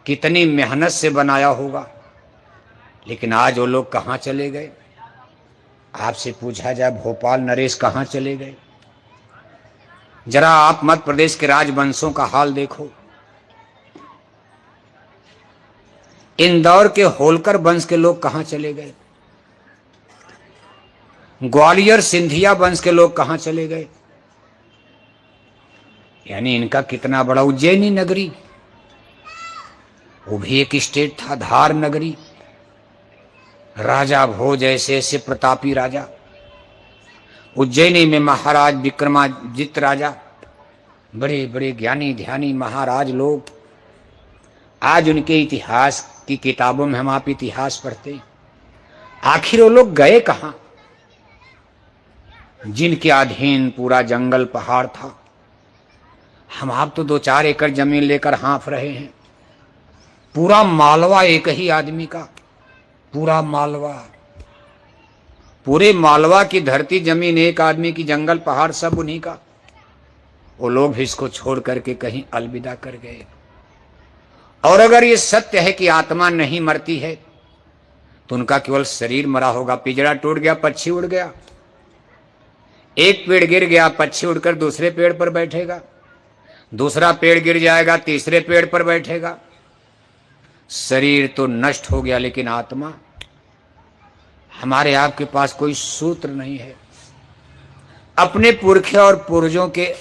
कितनी मेहनत से बनाया होगा, लेकिन आज वो लोग कहाँ चले गए? आपसे पूछा जाए भोपाल नरेश कहाँ चले गए? जरा आप मध्य प्रदेश के राजवंशों का हाल देखो। इंदौर के होलकर वंश के लोग कहाँ चले गए? ग्वालियर सिंधिया वंश के लोग कहाँ चले गए? यानी इनका कितना बड़ा उज्जैनी नगरी, वो भी एक स्टेट था, धार नगरी, राजा भोज ऐसे ऐसे प्रतापी राजा, उज्जैनी में महाराज विक्रमादित्य राजा, बड़े बड़े ज्ञानी ध्यानी महाराज लोग। आज उनके इतिहास की किताबों में हम आप इतिहास पढ़ते हैं, आखिर वो लोग गए कहाँ? जिनके अधीन पूरा जंगल पहाड़ था, हम आप तो 2-4 एकड़ जमीन लेकर हाँफ रहे हैं। पूरा मालवा एक ही आदमी का, पूरा मालवा, पूरे मालवा की धरती जमीन एक आदमी की, जंगल पहाड़ सब उन्हीं का। वो लोग भी इसको छोड़ करके कहीं अलविदा कर गए। और अगर ये सत्य है कि आत्मा नहीं मरती है, तो उनका केवल शरीर मरा होगा। पिंजरा टूट गया, पक्षी उड़ गया, एक पेड़ गिर गया, पक्षी उड़कर दूसरे पेड़ पर बैठेगा, दूसरा पेड़ गिर जाएगा, तीसरे पेड़ पर बैठेगा। शरीर तो नष्ट हो गया, लेकिन आत्मा, हमारे आपके पास कोई सूत्र नहीं है अपने पुरखे और पूर्वजों के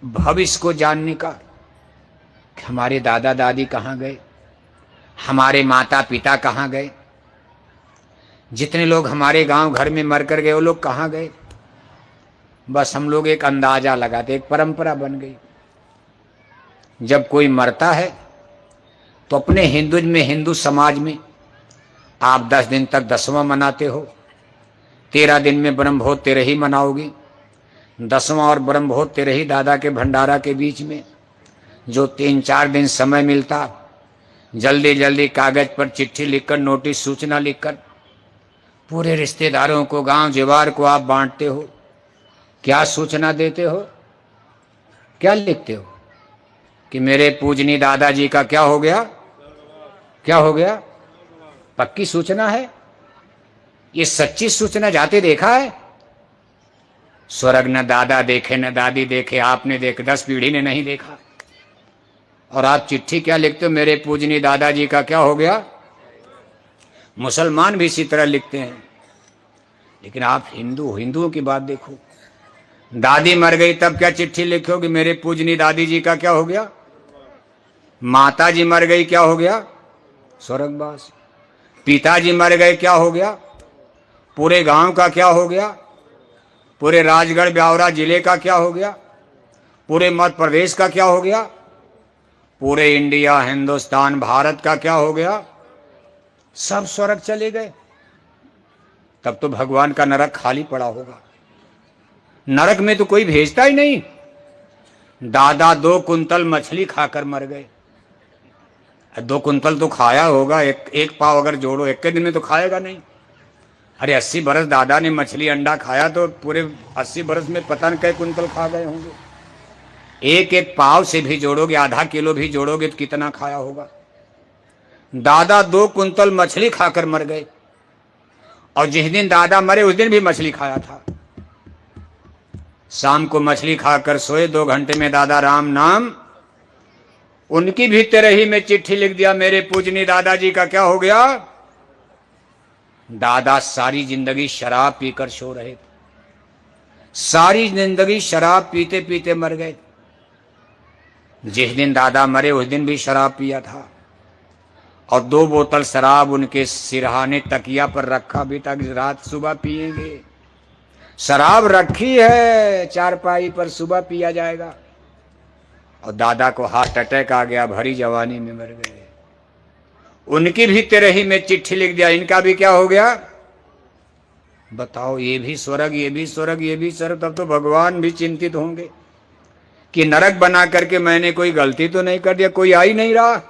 भविष्य को जानने का। हमारे दादा दादी कहाँ गए, हमारे माता पिता कहाँ गए, जितने लोग हमारे गांव घर में मर कर गए वो लोग कहाँ गए? बस हम लोग एक अंदाजा लगाते, एक परंपरा बन गई। जब कोई मरता है तो अपने हिंदू समाज में आप 10 दिन तक दसवां मनाते हो, 13 दिन में ब्रह्मभोज तेरही मनाओगी। दसवां और ब्रह्मभोज तेरही दादा के भंडारा के बीच में जो 3-4 दिन समय मिलता, जल्दी जल्दी कागज पर चिट्ठी लिखकर, नोटिस सूचना लिखकर पूरे रिश्तेदारों को, गांव जवार को आप बांटते हो। क्या सूचना देते हो, क्या लिखते हो? कि मेरे पूजनी दादाजी का क्या हो गया, क्या हो गया? पक्की सूचना है, ये सच्ची सूचना जाते देखा है? स्वर्ग न दादा देखे न दादी देखे, आपने देखे, 10 पीढ़ी ने नहीं देखा। और आप चिट्ठी क्या लिखते हो? मेरे पूजनी दादाजी का क्या हो गया? मुसलमान भी इसी तरह लिखते हैं। लेकिन आप हिंदुओं की बात देखो, दादी मर गई तब क्या चिट्ठी लिखोगे? मेरे पूजनी दादी जी का क्या हो गया? माता जी मर गई, क्या हो गया? स्वर्गवास। पिताजी मर गए, क्या हो गया? पूरे गांव का क्या हो गया? पूरे राजगढ़ ब्यावरा जिले का क्या हो गया? पूरे मध्य प्रदेश का क्या हो गया? पूरे इंडिया, हिंदुस्तान, भारत का क्या हो गया? सब स्वर्ग चले गए। तब तो भगवान का नरक खाली पड़ा होगा। नरक में तो कोई भेजता ही नहीं। दादा 2 कुंतल मछली खाकर मर गए। 2 कुंतल तो खाया होगा, एक पाव अगर जोड़ो, एक के दिन में तो खाएगा नहीं। अरे 80 बरस दादा ने मछली अंडा खाया, तो पूरे 80 बरस में पता नहीं कै कुंतल खा गए होंगे। एक एक पाव से भी जोड़ोगे, आधा किलो भी जोड़ोगे तो कितना खाया होगा। दादा 2 कुंतल मछली खाकर मर गए, और जिस दिन दादा मरे उस दिन भी मछली खाया था। शाम को मछली खाकर सोए, 2 घंटे में दादा राम नाम, उनकी भी तेरही में चिट्ठी लिख दिया, मेरे पूजनी दादाजी का क्या हो गया? दादा सारी जिंदगी शराब पीकर सो रहे थे, सारी जिंदगी शराब पीते पीते मर गए। जिस दिन दादा मरे उस दिन भी शराब पिया था, और 2 बोतल शराब उनके सिरहाने तकिया पर रखा भी था, रात सुबह पिएंगे। शराब रखी है चारपाई पर, सुबह पिया जाएगा। और दादा को हार्ट अटैक आ गया, भरी जवानी में मर गए। उनकी भी तेरही में चिट्ठी लिख दिया, इनका भी क्या हो गया? बताओ, ये भी स्वर्ग, ये भी स्वर्ग, ये भी स्वर्ग। तब तो भगवान भी चिंतित होंगे कि नरक बना करके मैंने कोई गलती तो नहीं कर दिया। कोई आ ही नहीं रहा,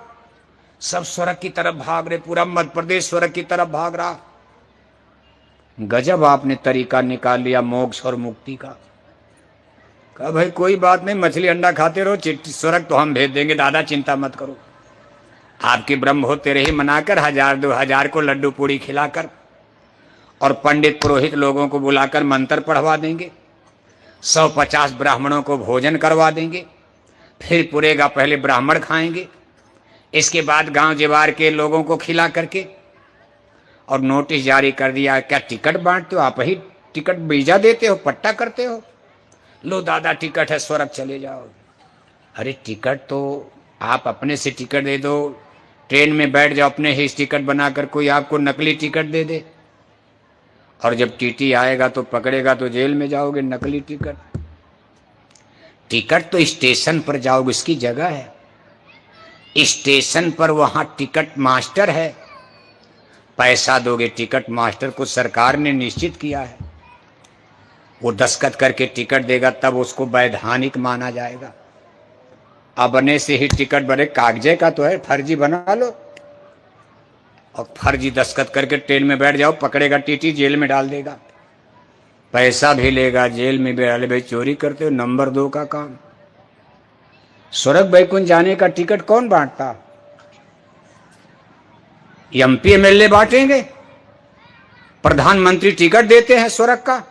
सब स्वर्ग की तरफ भाग रहे, पूरा मध्य प्रदेश स्वर्ग की तरफ भाग रहा। गजब आपने तरीका निकाल लिया मोक्ष और मुक्ति का। कहा भाई कोई बात नहीं, मछली अंडा खाते रहो, चिट्ठी स्वर्ग तो हम भेज देंगे, दादा चिंता मत करो। आपके ब्रह्म हो तेरे ही मनाकर 1000-2000 को लड्डू पूड़ी खिलाकर और पंडित पुरोहित लोगों को बुलाकर मंत्र पढ़वा देंगे, 150 ब्राह्मणों को भोजन करवा देंगे, फिर पुरेगा पहले ब्राह्मण खाएंगे, इसके बाद गांव जीवार के लोगों को खिला करके और नोटिस जारी कर दिया, क्या टिकट बांटते हो, आप ही टिकट बीजा देते हो, पट्टा करते हो, लो दादा टिकट है स्वर्ग चले जाओ। अरे टिकट तो आप अपने से टिकट दे दो, ट्रेन में बैठ जाओ अपने ही टिकट बनाकर, कोई आपको नकली टिकट दे दे और जब टीटी आएगा तो पकड़ेगा तो जेल में जाओगे। नकली टिकट, टिकट तो स्टेशन पर जाओगे, इसकी जगह है, स्टेशन पर वहां टिकट मास्टर है, पैसा दोगे टिकट मास्टर को, सरकार ने निश्चित किया है, वो दस्तखत करके टिकट देगा तब उसको वैधानिक माना जाएगा। अपने से ही टिकट बने, कागजे का तो है, फर्जी बना लो और फर्जी दस्तखत करके ट्रेन में बैठ जाओ, पकड़ेगा टीटी, जेल में डाल देगा, पैसा भी लेगा, जेल में भी डाले। भाई चोरी करते हो, नंबर 2 का काम। स्वर्ग वैकुंठ जाने का टिकट कौन बांटता? एमपी एमएलए बांटेंगे, प्रधानमंत्री टिकट देते हैं स्वर्ग का,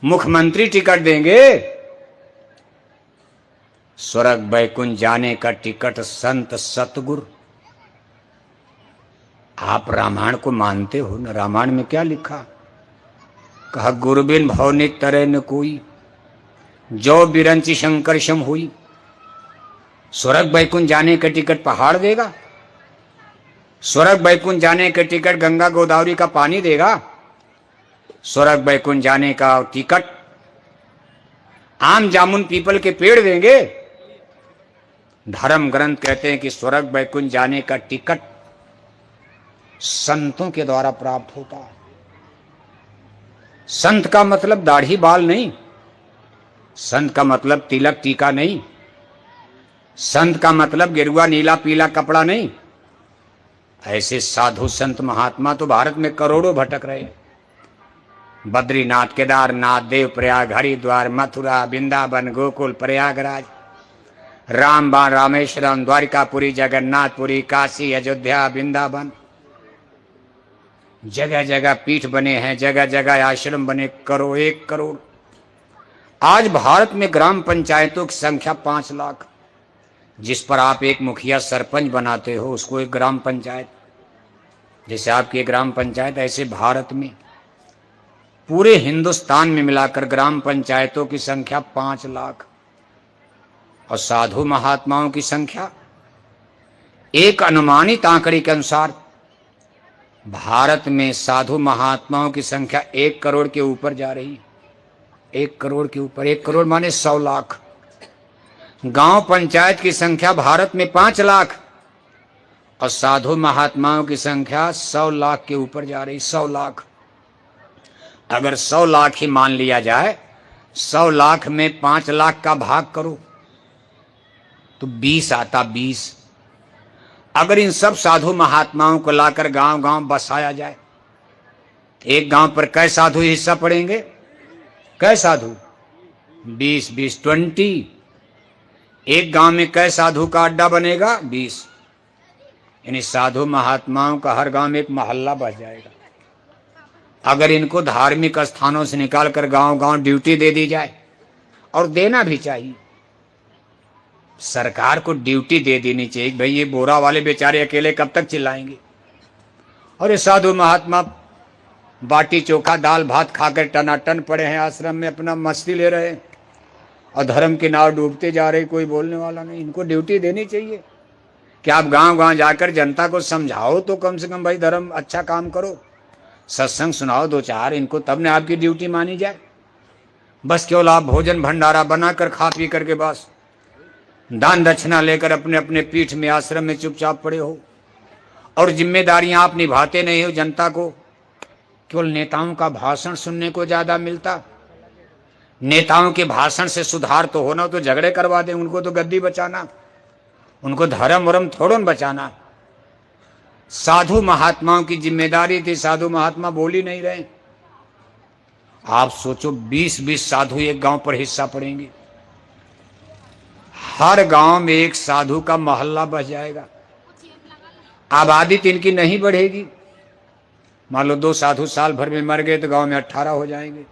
मुख्यमंत्री टिकट देंगे। स्वर्ग वैकुंठ जाने का टिकट संत सतगुरु। आप रामायण को मानते हो ना? रामायण में क्या लिखा? कहा गुरुबिन भवनित तरह न कोई, जो बिरंची शंकर शम हुई। स्वर्ग वैकुंठ जाने का टिकट पहाड़ देगा? स्वर्ग वैकुंठ जाने का टिकट गंगा गोदावरी का पानी देगा? स्वर्ग वैकुंठ जाने का टिकट आम जामुन पीपल के पेड़ देंगे? धर्म ग्रंथ कहते हैं कि स्वर्ग वैकुंठ जाने का टिकट संतों के द्वारा प्राप्त होता है। संत का मतलब दाढ़ी बाल नहीं, संत का मतलब तिलक टीका नहीं, संत का मतलब गेरुआ नीला पीला कपड़ा नहीं। ऐसे साधु संत महात्मा तो भारत में करोड़ों भटक रहे हैं। बद्रीनाथ, केदारनाथ, देवप्रयाग, हरिद्वार, मथुरा, वृंदावन, गोकुल, प्रयागराज, रामबाण, रामेश्वरम, द्वारिकापुरी, जगन्नाथपुरी, काशी, अयोध्या, वृंदावन, जगह जगह पीठ बने हैं, जगह जगह आश्रम बने, 1 करोड़। आज भारत में ग्राम पंचायतों की संख्या 5 लाख। जिस पर आप एक मुखिया सरपंच बनाते हो उसको एक ग्राम पंचायत, जैसे आपकी एक ग्राम पंचायत, ऐसे भारत में पूरे हिंदुस्तान में मिलाकर ग्राम पंचायतों की संख्या 5 लाख और साधु महात्माओं की संख्या, एक अनुमानित आंकड़े के अनुसार भारत में साधु महात्माओं की संख्या 1 करोड़ के ऊपर जा रही है। 1 करोड़ के ऊपर, 1 करोड़ माने 100 लाख। गांव पंचायत की संख्या भारत में 5 लाख और साधु महात्माओं की संख्या 100 लाख के ऊपर जा रही। 100 लाख, अगर 100 लाख ही मान लिया जाए, 100 लाख में 5 लाख का भाग करो तो 20 आता। 20, अगर इन सब साधु महात्माओं को लाकर गांव गांव बसाया जाए, एक गांव पर कै साधु हिस्सा पड़ेंगे? कै साधु? 20, 20 एक गांव में कै साधु का अड्डा बनेगा? 20। यानी साधु महात्माओं का हर गांव में एक मोहल्ला बच जाएगा। अगर इनको धार्मिक स्थानों से निकालकर गांव गांव ड्यूटी दे दी जाए, और देना भी चाहिए, सरकार को ड्यूटी दे देनी चाहिए। भाई ये बोरा वाले बेचारे अकेले कब तक चिल्लाएंगे, और ये साधु महात्मा बाटी चोखा दाल भात खाकर टनाटन पड़े हैं आश्रम में, अपना मस्ती ले रहे हैं और धर्म की नाव डूबते जा रही, कोई बोलने वाला नहीं। इनको ड्यूटी देनी चाहिए कि आप गांव गांव जाकर जनता को समझाओ तो कम से कम भाई धर्म अच्छा काम करो, सत्संग सुनाओ 2-4 इनको, तब ने आपकी ड्यूटी मानी जाए। बस केवल आप भोजन भंडारा बनाकर खा पी करके बस दान दक्षिणा लेकर अपने अपने पीठ में आश्रम में चुपचाप पड़े हो और जिम्मेदारियां आप निभाते नहीं हो। जनता को केवल नेताओं का भाषण सुनने को ज्यादा मिलता। नेताओं के भाषण से सुधार तो होना, तो झगड़े करवा दें, उनको तो गद्दी बचाना, उनको धर्म वरम थोड़ा बचाना। साधु महात्माओं की जिम्मेदारी थी, साधु महात्मा बोल ही नहीं रहे। आप सोचो 20-20 साधु एक गांव पर हिस्सा पड़ेंगे, हर गांव में एक साधु का मोहल्ला बच जाएगा। आबादी तो इनकी नहीं बढ़ेगी। मान लो 2 साधु साल भर में मर गए तो गांव में 18 हो जाएंगे।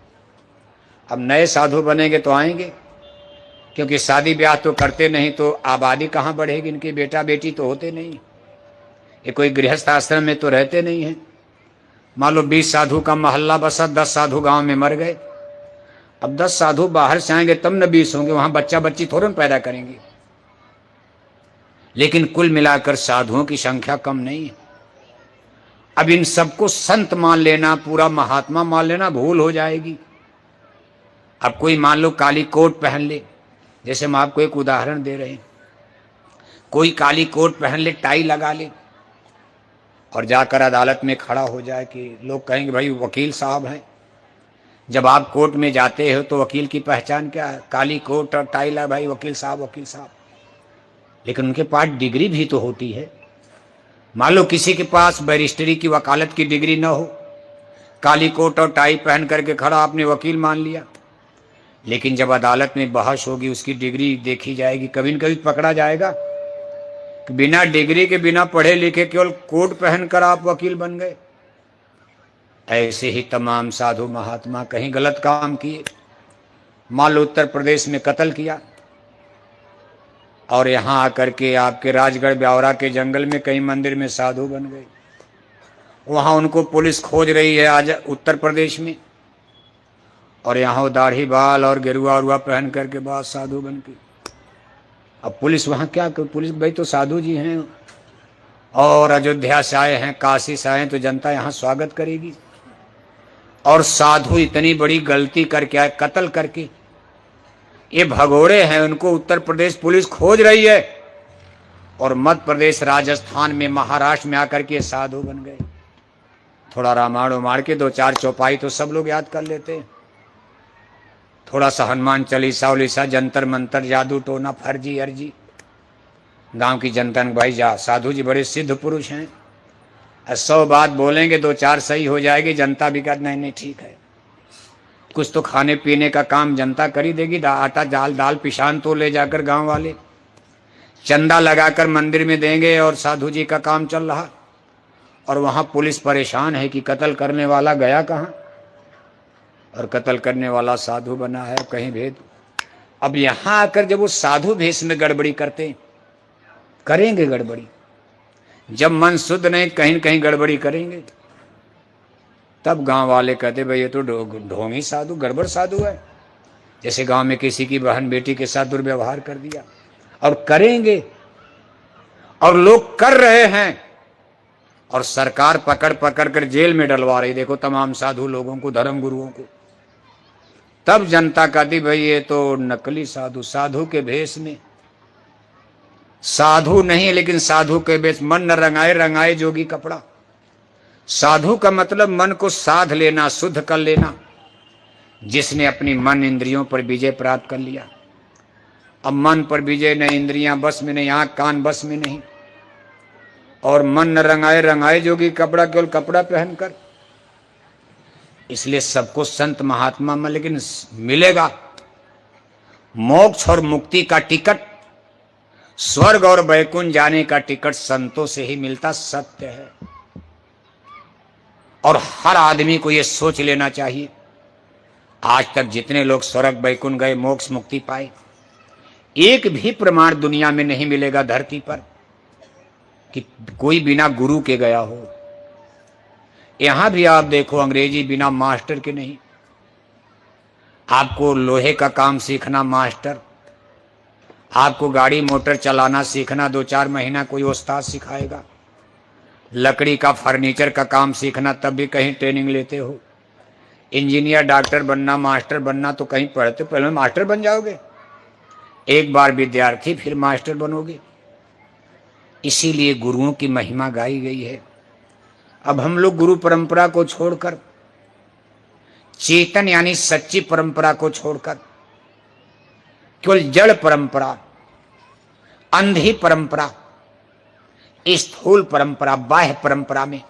अब नए साधु बनेंगे तो आएंगे, क्योंकि शादी ब्याह तो करते नहीं तो आबादी कहाँ बढ़ेगी। इनके बेटा बेटी तो होते नहीं, ये कोई गृहस्थ आश्रम में तो रहते नहीं हैं। मान लो 20 साधु का मोहल्ला बसा, 10 साधु गांव में मर गए। अब 10 साधु बाहर से आएंगे तब न 20 होंगे, वहां बच्चा बच्ची थोड़े पैदा करेंगे। लेकिन कुल मिलाकर साधुओं की संख्या कम नहीं है। अब इन सबको संत मान लेना, पूरा महात्मा मान लेना भूल हो जाएगी। अब कोई मान लो काली कोट पहन ले, जैसे हम आपको एक उदाहरण दे रहे हैं, कोई काली कोट पहन ले, टाई लगा ले और जाकर अदालत में खड़ा हो जाए कि लोग कहेंगे भाई वकील साहब हैं। जब आप कोर्ट में जाते हो तो वकील की पहचान क्या है? काली कोट और टाई लगा, भाई वकील साहब वकील साहब। लेकिन उनके पास डिग्री भी तो होती है। मान लो किसी के पास बैरिस्टरी की वकालत की डिग्री न हो, काली कोट और टाई पहन करके खड़ा, आपने वकील मान लिया। लेकिन जब अदालत में बहस होगी उसकी डिग्री देखी जाएगी, कभी न कभी पकड़ा जाएगा कि बिना डिग्री के, बिना पढ़े लिखे, केवल कोट पहनकर आप वकील बन गए। ऐसे ही तमाम साधु महात्मा कहीं गलत काम किए। मान लो उत्तर प्रदेश में कत्ल किया और यहां आकर के आपके राजगढ़ ब्यावरा के जंगल में कहीं मंदिर में साधु बन गए। वहां उनको पुलिस खोज रही है आज उत्तर प्रदेश में, और यहाँ दाढ़ी बाल और गेरुआ उरुआ पहन करके बाद साधु बन के। अब पुलिस वहाँ क्या कर, पुलिस भाई तो साधु जी हैं और अयोध्या से आए हैं, काशी से आए हैं, तो जनता यहाँ स्वागत करेगी। और साधु इतनी बड़ी गलती करके आए, कत्ल करके, ये भगोड़े हैं, उनको उत्तर प्रदेश पुलिस खोज रही है और मध्य प्रदेश, राजस्थान में, महाराष्ट्र में आकर के साधु बन गए। थोड़ा रामायण उमाड़ के 2-4 चौपाई तो सब लोग याद कर लेते हैं, थोड़ा सा हनुमान चालीसा उलीसा, जंतर मंतर, जादू टोना, फर्जी अर्जी। गांव की जनता ने भाई जा साधु जी बड़े सिद्ध पुरुष हैं, 100 बात बोलेंगे 2-4 सही हो जाएगी। जनता भी कहती नहीं नहीं ठीक है, कुछ तो खाने पीने का काम जनता कर ही देगी। आटा दाल पिशान तो ले जाकर गांव वाले चंदा लगाकर मंदिर में देंगे और साधु जी का काम चल रहा। और वहां पुलिस परेशान है कि कत्ल करने वाला गया कहाँ, और कत्ल करने वाला साधु बना है, कहीं भेद। अब यहां आकर जब वो साधु भेष में गड़बड़ी करते, करेंगे गड़बड़ी, जब मन शुद्ध नहीं कहीं न कहीं गड़बड़ी करेंगे। तब गांव वाले कहते भाई ये तो ढोंगी साधु, गड़बड़ साधु है। जैसे गांव में किसी की बहन बेटी के साथ दुर्व्यवहार कर दिया, और करेंगे, और लोग कर रहे हैं, और सरकार पकड़ पकड़ कर जेल में डलवा रही। देखो तमाम साधु लोगों को, धर्म गुरुओं को। तब जनता कहती भाई ये तो नकली साधु, साधु के भेष में, साधु नहीं लेकिन साधु के भेष। मन न रंगाए रंगाए जोगी कपड़ा। साधु का मतलब मन को साध लेना, शुद्ध कर लेना, जिसने अपनी मन इंद्रियों पर विजय प्राप्त कर लिया। अब मन पर विजय नहीं, इंद्रियां बस में नहीं, आंख कान बस में नहीं, और मन न रंगाए रंगाए जोगी कपड़ा, केवल कपड़ा पहनकर। इसलिए सबको संत महात्मा में लेकिन मिलेगा मोक्ष और मुक्ति का टिकट, स्वर्ग और वैकुंठ जाने का टिकट संतों से ही मिलता, सत्य है। और हर आदमी को यह सोच लेना चाहिए, आज तक जितने लोग स्वर्ग वैकुंठ गए, मोक्ष मुक्ति पाए, एक भी प्रमाण दुनिया में नहीं मिलेगा धरती पर कि कोई बिना गुरु के गया हो। यहां भी आप देखो, अंग्रेजी बिना मास्टर के नहीं। आपको लोहे का काम सीखना मास्टर, आपको गाड़ी मोटर चलाना सीखना 2-4 महीना कोई उस्ताद सिखाएगा। लकड़ी का फर्नीचर का काम सीखना तब भी कहीं ट्रेनिंग लेते हो। इंजीनियर डॉक्टर बनना, मास्टर बनना तो कहीं पढ़ते, पहले मास्टर बन जाओगे, एक बार विद्यार्थी फिर मास्टर बनोगे। इसीलिए गुरुओं की महिमा गाई गई है। अब हम लोग गुरु परंपरा को छोड़कर, चेतन यानी सच्ची परंपरा को छोड़कर, केवल जड़ परंपरा, अंधी परंपरा, स्थूल परंपरा, बाह्य परंपरा में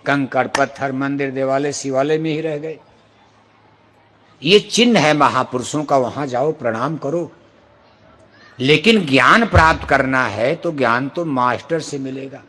कंकड़ पत्थर मंदिर देवालय शिवालय में ही रह गए। ये चिन्ह है महापुरुषों का, वहां जाओ प्रणाम करो। लेकिन ज्ञान प्राप्त करना है तो ज्ञान तो मास्टर से मिलेगा।